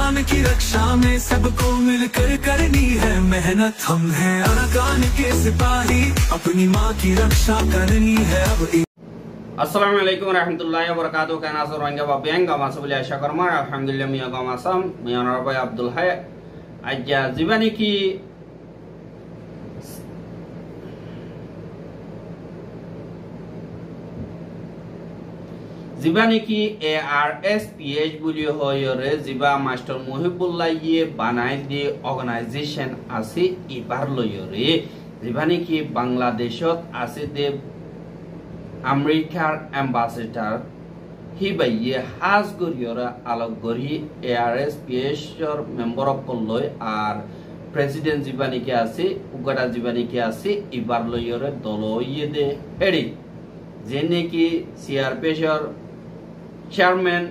अरकान की रक्षा में सबको मिलकर करनी है मेहनत। हम हैं अरकान के सिपाही, अपनी माँ की रक्षा करनी है अब। Assalamu alaikum warahmatullahi wabarakatuh. Kana suranga babianga masubli asha karma alhamdulillah miya gamasam miya narabai Abdul Hay aja jibani ki ARSPH buli hoyore jiba master muhibbullah ye banai di organization ase ibar loyore jibani ki Bangladeshot ase de American ambassador hibaye has goriora alogori ARSPH member of Kolloy R president jibani ke ase ugada jibani ke ase ibar loyore doloye de heri jene ki CRPH chairman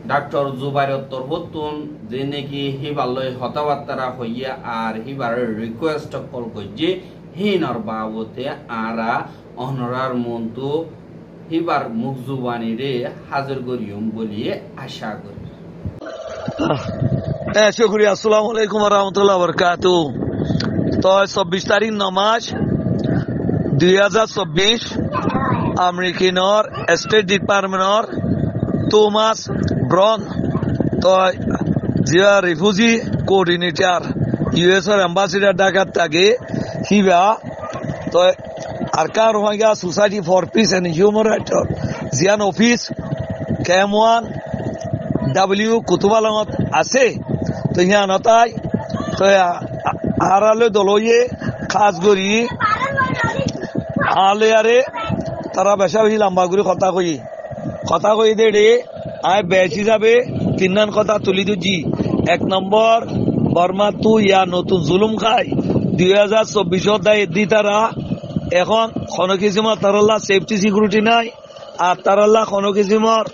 Dr. Zubair Torbotun jene ki hiballoy hatabattara hoiya ar hibar request call goje hinor babote ara অনরার Montu হিবার মুখজুবানি রে হাজির করিয়ম বলিয়ে আশা করি। শুকরিয়া। আসসালামু আলাইকুম ওয়া রাহমাতুল্লাহি ওয়া বারাকাতুহু। তো 26 তারিখ নমাজ 2024 আমেরিকানর স্টেট ডিপার্টমেন্টর থমাস ব্রন তো জিয়া রিফিউজি কোঅর্ডিনেটর ইউএস এর অ্যাম্বাসেডর ঢাকা থেকে হিবা তো Arkan Rohingya Society for Peace and Human Rights Zian Office KM1 W Kutubalangot আছে তো ইয়া নতাই তো আরালে দলয়ে খাস করি আলে আরে তারা বেশা বেশি লম্বা করে কথা কই দে আয় বেশি যাবে তিনজন কথা তুলি দুজি। এক নম্বর বর্মা তু ইয়া নতুন জুলুম খাই 2024 দায় দি তারা এখন কোনো কিসিমর তারাল্লা সেফটি সিকিউরিটি নাই আর তারাল্লা কোনো কিসিমর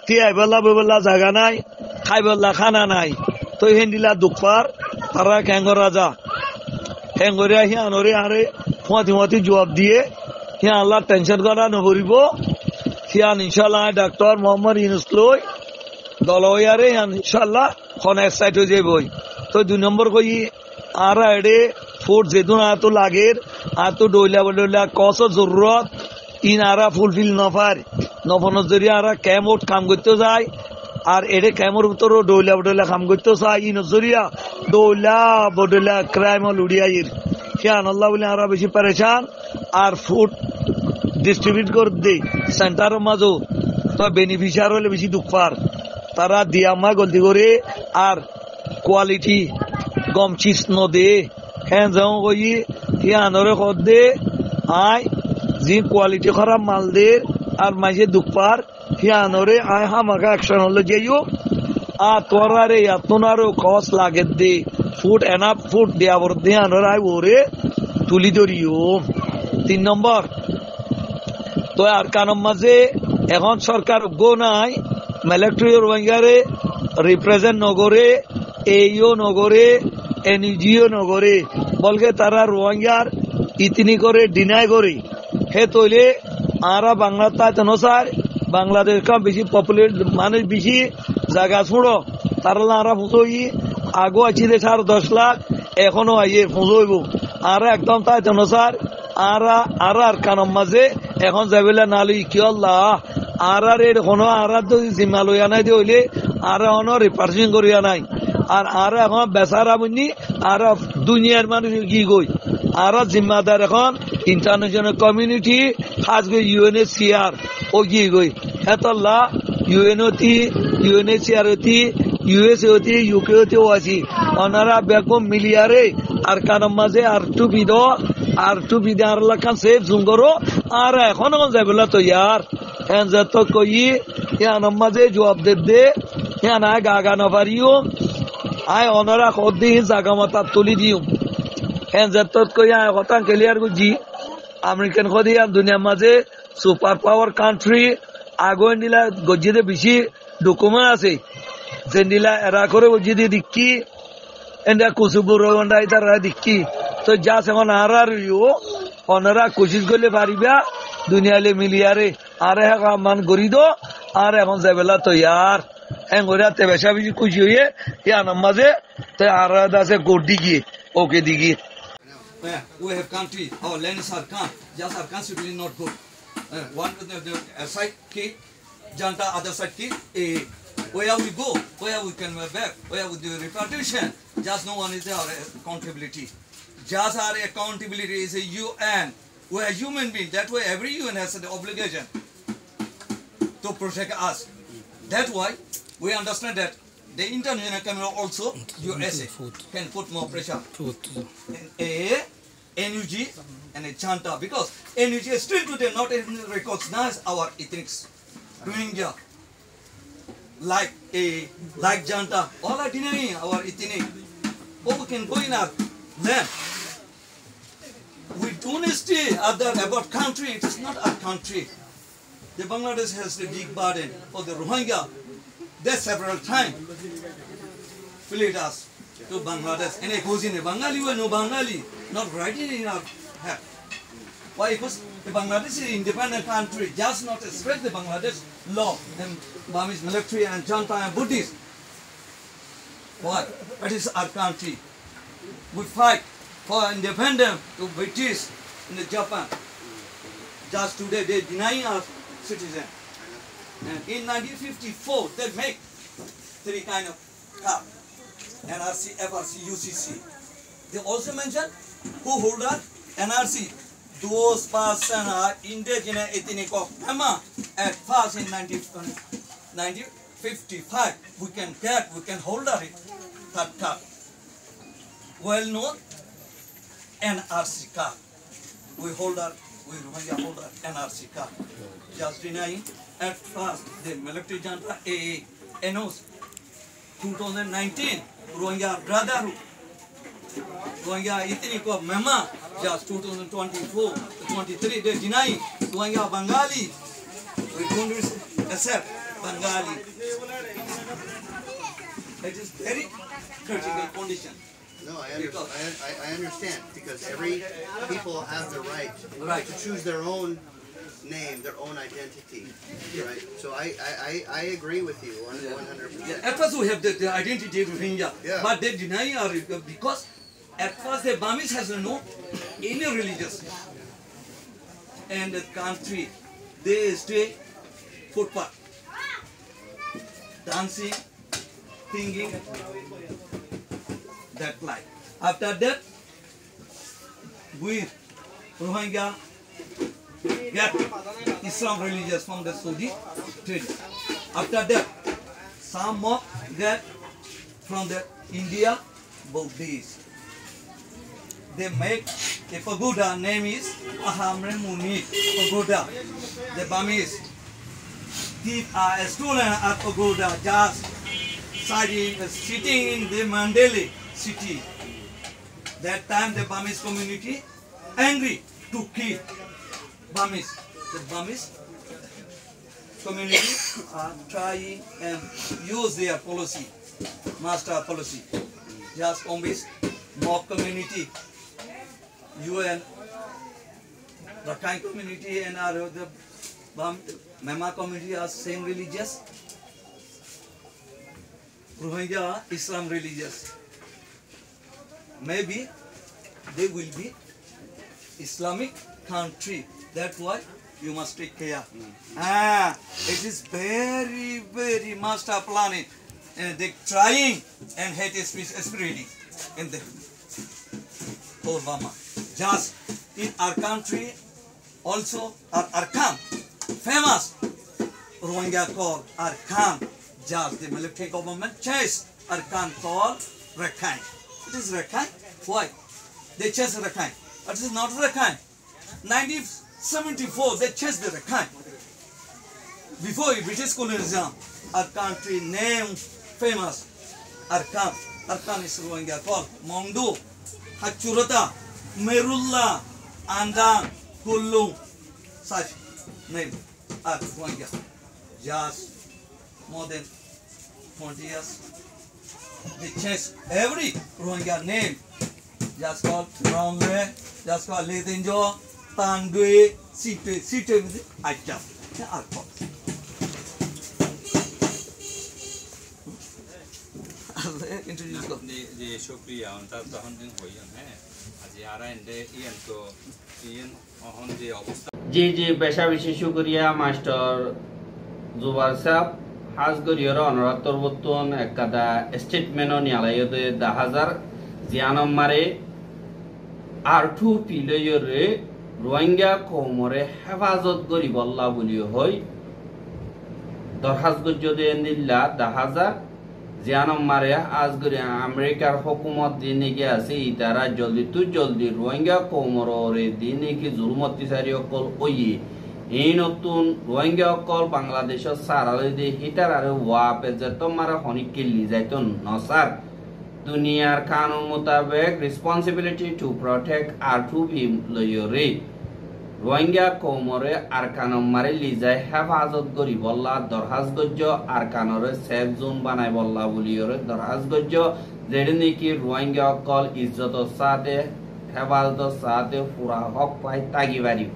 তিয়াইবেলা বেবেলা জায়গা নাই খাইবেলা খানা নাই তো হেন্দিলা দুঃখার তারা ক্যাঙ্গর রাজা ক্যাঙ্গরিয়া হিয়ানরে আরে ফুয়াতি জবাব দিয়ে হিয়া আল্লাহ টেনশন করা নকরিব হিয়ান ইনশাল্লাহ ডাক্তার মোহাম্মদ ইউনুস লই দলয়ারে হিয়ান ইনশাল্লাহ খন এক্সাইট হয়ে যাবই। তো 2 নম্বর কই আর এডে ফোর্ট যেদুন আতো লাগের আতো ডইলা কস জরুরত ইন আরা ফুলফিল নফার জরিয়া আরা ক্যামোট কাম করতে যায় আর এডে ক্যামোর ভিতর ডইলা কাম করতে চায় ইন জরিয়া ডইলা ক্রাইম লুড়িয়াইর খেয়ান আল্লাহ বলে আরা বেশি পরেশান আর ফুড ডিস্ট্রিবিউট করে দে সেন্টারের মাঝো তো বেনিফিশিয়ার হলে বেশি দুঃখার তারা দিয়ামা গলতি করে আর কোয়ালিটি গম চিস নদে হ্যাঁ যাও কই হিয়ানরে খদে আয় জি কোয়ালিটি খারাপ মাল দে আর মাঝে দুপার হিয়ানরে আয় হামাকা অ্যাকশন হলো যাইও আর তোরারে এতনারও কস লাগে দে ফুড এনাফ ফুড দেয়া বর হিয়ানরে আয় ওরে তুলি ধরিও। 3 নম্বর তো আর কানম মাঝে এখন সরকার গো নাই মিলিটারি রোহিঙ্গারে রিপ্রেজেন্ট নগরে এইও নগরে এনজিও নগরে বলকে তারা রোহিঙ্গার ইতনি করে ডিনাই করে হে তৈলে আরা বাংলা তানসার বাংলাদেশ কা বেশি পপুলেট মানুষ বেশি জায়গা ছুড়ো তারা আরা ফুসই আগো আছে দে 10 লাখ এখনো আইয়ে ফুসইব আরা একদম তানসার আর কানম মাঝে এখন যাবেলা নালি কি আল্লাহ আর এর কোনো আর তো জিম্মা লইয়া নাই দি হইলে আর অনো রিপার্সিং করিয়া নাই আর এখন বেচারা বুঝনি আর দুনিয়ার মানুষ কি গই আর জিম্মাদার এখন ইন্টারন্যাশনাল কমিউনিটি খাস করে UNHCR ও কি গই হেতল্লা UNHCR হতি USA হতি UK হতি ও আছি ওনারা বেগম মিলিয়ারে আর কানম মাঝে আর টু বিদে আর লাখান সেফ জুম করো আর এখন যাবেলা তো ইয়ার হ্যাঁ যত কই হিয়ান মাঝে জবাব দে হিয়ান আয় গা নপারিও আয় অনরা খদি জাগা মতা তুলি দিও হ্যাঁ যত কই আয় কথা ক্লিয়ার গুজি আমেরিকান খদি আর দুনিয়ার মাঝে সুপার পাওয়ার কান্ট্রি আগুন দিলা গজিতে বেশি ডকুমেন্ট আছে যেদিলা এরা করে গজিতে দিকি এন্ডা কুসুবুর রোগন্ডা ইতারা দিকি তো যা এখন আর অনরা কোশিশ করলে পারিবা দুনিয়ালে মিলিয়ারে আর মান গড়ি দো আর এখন যাবেলা তো ইয়ার এঙ্গরে তে বেশা বেশি খুশি হয়ে ইয়ানার মাঝে তে আর আছে গোট দিগিয়ে ওকে দিগিয়ে Yeah, we have country, our lands are calm, just our constitution not good. One with the side key, Janta, other side key, where we go, where we can back, where we do repartition, just no one is our accountability. Just our accountability is a UN. We are human beings, that way every UN has the obligation to protect us. That's why we understand that the international community also, USA, can put more pressure. NUG and a Janta, because NUG is still today not even recognize our ethnics. Rohingya, like Janta, all are denying our ethnic. Oh, we can go in our land. We don't stay about country, it is not our country. The Bangladesh has the big burden for the Rohingya. They several times fled us to Bangladesh. And it goes in a Bengali, we know Bengali, not writing in our head. Why? Because the Bangladesh is an independent country, just not respect the Bangladesh law and Burmese military and Janta and Buddhists. Why? It is our country. We fight for independence to British in Japan. Just today they denying us citizen. And in 1954 they make three kind of cup. NRC, FRC, UCC. They also mention who hold that NRC. Those persons are indigenous ethnic of Burma. At first in 1955 we can hold that cup. Well known NRC card. We Rohingya hold that NRC card. Just denying. At first, the military Janta AA announced 2019 Rohingya brotherhood. Rohingya ethnic of Myanmar. Just 2023 they denying Rohingya Bengali. We don't accept Bengali. It is very critical condition. No, I understand because every people have the right to choose their own name, their own identity, right? So I agree with you 100%. Yeah, at first we have the identity of Rohingya, Yeah. but they deny our because at first the Burmese has no any religious and the country they stay footpath, dancing, singing, that life. After that, we Rohingya get Islam religious from the Saudi trade. After that, some more get from the India Buddhists. They make a pagoda, name is Ahamre Muni Pagoda. The Burmese keep a stolen at pagoda just sitting in the Mandalay city. That time the Burmese community angry to kill Burmese. The Burmese community are trying and use their policy, master policy. Just convince mob community, UN, Rakhine community and the Myanmar community are same religious. Rohingya Islam religious. Maybe they will be Islamic country. That's why you must take care. It is very, very master planning. And they trying and hate speech spreading in the whole Burma. Just in our country, also our Arkham, famous Rohingya called Arkham. Just the military government chase Arkham called Rakhine. It is Rakhine. Why? They chase Rakhine. But it is not Rakhine. 1974, they chased the Rakhine. Before British colonialism, our country name famous Arkham. Arkham is Rohingya called Mongdu, Hachurata, Merulla, Andang, Kulung. Such name are Rohingya. Just more than 20 years. They chase every Rohingya name. Just called Ramwe, just called Ledenjo, Tandwe, Sitwe with the Aicham. They are called. introduce ko. Di Shukriya unta tahun din hoyan hai. Aji ara inde ian to ian ohon di obostha. জি জি পেশা বেশি শুকরিয়া master জুবার সাহেব হাজ গরিয়র অনুরোধ তরবতন একদা statement নিয়ালায়দে 10,000 জিয়ানম্মারে আরটু পিলয়রে রোহিঙ্গা কওমরে হেফাজত করি বল্লা বলি হই দরখাস্ত গজ্জদে নিল্লা 10,000 জিয়ানম্মারে আজ গরি আমেরিকার হুকুমত দিনে গে আছে ইতারা জলদি রোহিঙ্গা কওমরে দিনে কি জুলুম অত্যাচারী অকল ওই এই নতুন রোহিঙ্গা অকল বাংলাদেশের সারালে দে হিটার আর ওয়াপে যেত মারা হনি কিল্লি যাইতো নসার দুনিয়ার কানুন মোতাবেক রেসপন্সিবিলিটি টু প্রটেক্ট আর টু বি লয়রে রোহিঙ্গা কওমরে আরকানম মারে লিজায় হেফাজত করি বল্লা দরহাজ গজ্জ আরকানরে সেফ জোন বানাই বল্লা বলিয়রে দরহাজ গজ্জ যেটি নাকি রোহিঙ্গা অকল ইজ্জতর সাথে হেফাজতর সাথে পুরা হক পাই তাগিবারি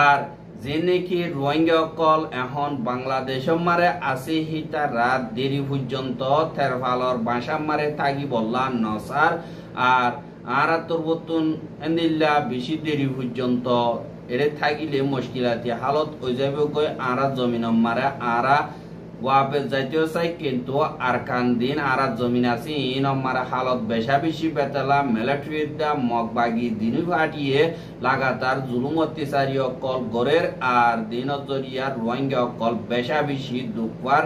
আর যে নাকি রোহিঙ্গা অকল এখন বাংলাদেশ মারে আছে হিতা রাত দেরি পর্যন্ত থেরফালর বাসা মারে তাগি বল্লা নসার আর আরা তোরবতুন এন্দিল্লা বেশি দেরি পর্যন্ত এরে থাকিলে মুশকিলাতি হালত হয়ে যাবে কই আরা জমিন মারে আরা ওয়াপে যাইতেও চাই কিন্তু আর কান দিন আরা জমিন আছে ইন মারা হালত বেশি বেতলা মিলিটারিদা মগবাগি দিন ফাটিয়ে লাগাতার জুলুম অত্যাচারী অকল গরের আর দিন জরিয়া রোহিঙ্গা অকল বেশি দুঃখবার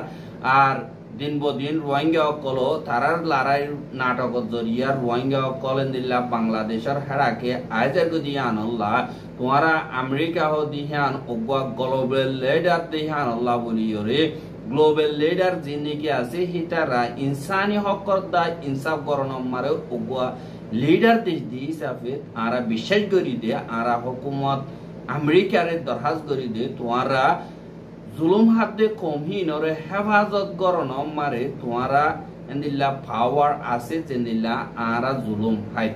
আর দিন বদিন রোহিঙ্গা অকল তারার লড়াই নাটক জরিয়া রোহিঙ্গা অকল দিল্লা বাংলাদেশের হেরাকে আইজার দিয়ে আনল্লা তোমারা আমেরিকা হো দিহান ওগা গ্লোবাল লিডার দিহান আল্লাহ বলিয়রে গ্লোবাল লিডার যিনি আছে হিতারা ইনসানি হকর দা ইনসাফ করণ মারে ওগা লিডার দেশ দি হিসাবে আরা বিশ্বাস করি দে আরা হুকুমত আমেরিকারে দরখাস্ত করি দে তোমারা জুলুম হাতে কমহি নরে হেফাজত করণ মারে তোমারা এন্দিল্লা পাওয়ার আছে যেনিল্লা আরা জুলুম হাই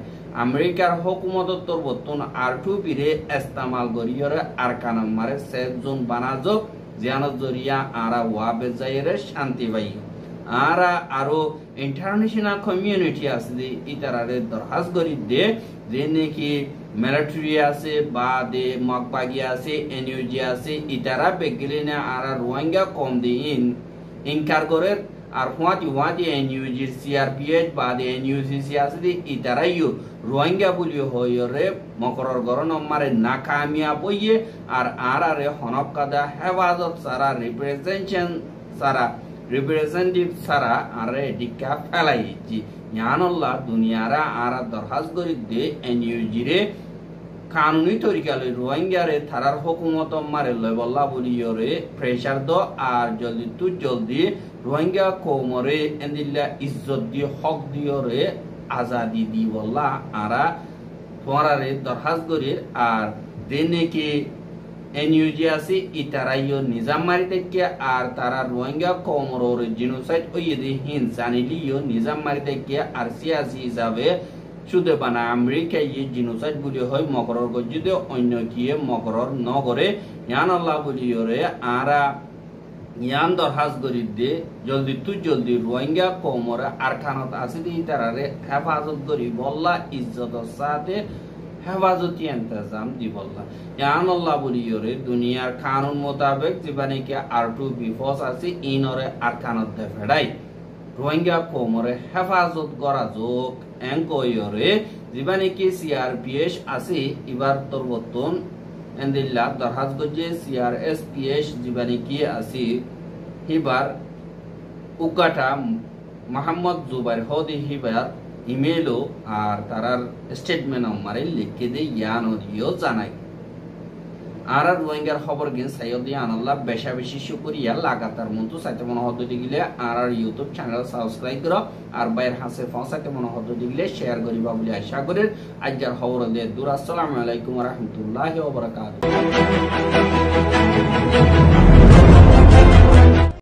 আমেরিকার হুকুমত তরবতন আরটু বিরে ইস্তেমাল করিয়রে আরকানম মারে সেফ জোন বানাজক জিয়ানত জরিয়া আরা ওয়াবে যাইরে শান্তি পাই আরা আরো ইন্টারন্যাশনাল কমিউনিটি আছে যে ইতারারে দরখাস্ত করি দে যে নাকি মিলিটারি আছে বা দে মগবাগি আছে এনইউজি আছে ইতারা বেগলে না আরা রোহিঙ্গা কম দিন ইনকার করে আর হুয়াতি এনইউজি সিআরপিএইচ বা দে এনইউসিসি আছে যে ইতারাইও রোহিঙ্গা বলি হইরে মকরর গরন মারে নাকামিয়া বইয়ে আর আরারে হনকাদা হেফাজত সারা রিপ্রেজেন্টেটিভ সারা আরে ডিকা ফেলাইছি ইয়ানল্লাহ দুনিয়ারা আরা দরখাস্ত করি দে এনইউজি রে কানুনি তরিকালে রোহিঙ্গারে থারার হুকুমত মারে লয়বল্লা বলিয়রে প্রেসার দ আর জলদি রোহিঙ্গা কওমরে এন্দিল্লা ইজ্জত দি হক দিয়রে আজাদি দি বল্লা আরা তোমারে দরখাস্ত করি আর দেনে কি এনইউজি আছে ইতারাইও নিজাম মারি থেকে আর তারা রোহিঙ্গা কওমর জিনোসাইড ওইদি হিনসানিলিও নিজাম মারি থেকে আর সিয়াসি হিসাবে শুধু বানা আমেরিকা ইয়ে জিনোসাইড বলি হয় মকরর গজ্জিতে অন্য কিয়ে মকরর নগরে ইয়ান আল্লাহ বলিওরে আরা ইয়ান দরখাস্ত করি দে জলদি রোহিঙ্গা কওমর আরকানত আছে দি তারারে হেফাজত করি বল্লা ইজ্জতর সাথে হেফাজতি ইন্তজাম দি বল্লা ইয়ান আল্লাহ বলিয়রে দুনিয়ার কানুন মোতাবেক জীবানে কি আরটু বিফস আছে ইনরে আরকানত দে ফেডাই রোহিঙ্গা কওমরে হেফাজত করা যোগ এনকয়রে জীবানে কি সিআরপিএস আছে ইবার তরবতন এন্দিল্লা দরখাস্ত গজে সিআরএসপিএস জীবানে কি আছে হিবার উকাটা মোহাম্মদ জুবাইর হদি হিবার ইমেলও আর তারার স্টেটমেন্ট আমারে লিখে দে ইয়ানো দিও জানাই আর রোহিঙ্গার খবর গেন সাইয়দি আনাল্লাহ বেশি শুকরিয়া লাগাতার মন্তু সাইতে মনে হদ দিগিলে আর ইউটিউব চ্যানেল সাবস্ক্রাইব করো আর বাইর হাসে ফসাইতে মনে হদ দিগিলে শেয়ার করিবা বলে আশা করি আজকের খবর দে দূর আসসালামু আলাইকুম ওয়া রাহমাতুল্লাহি ওয়া বারাকাতুহু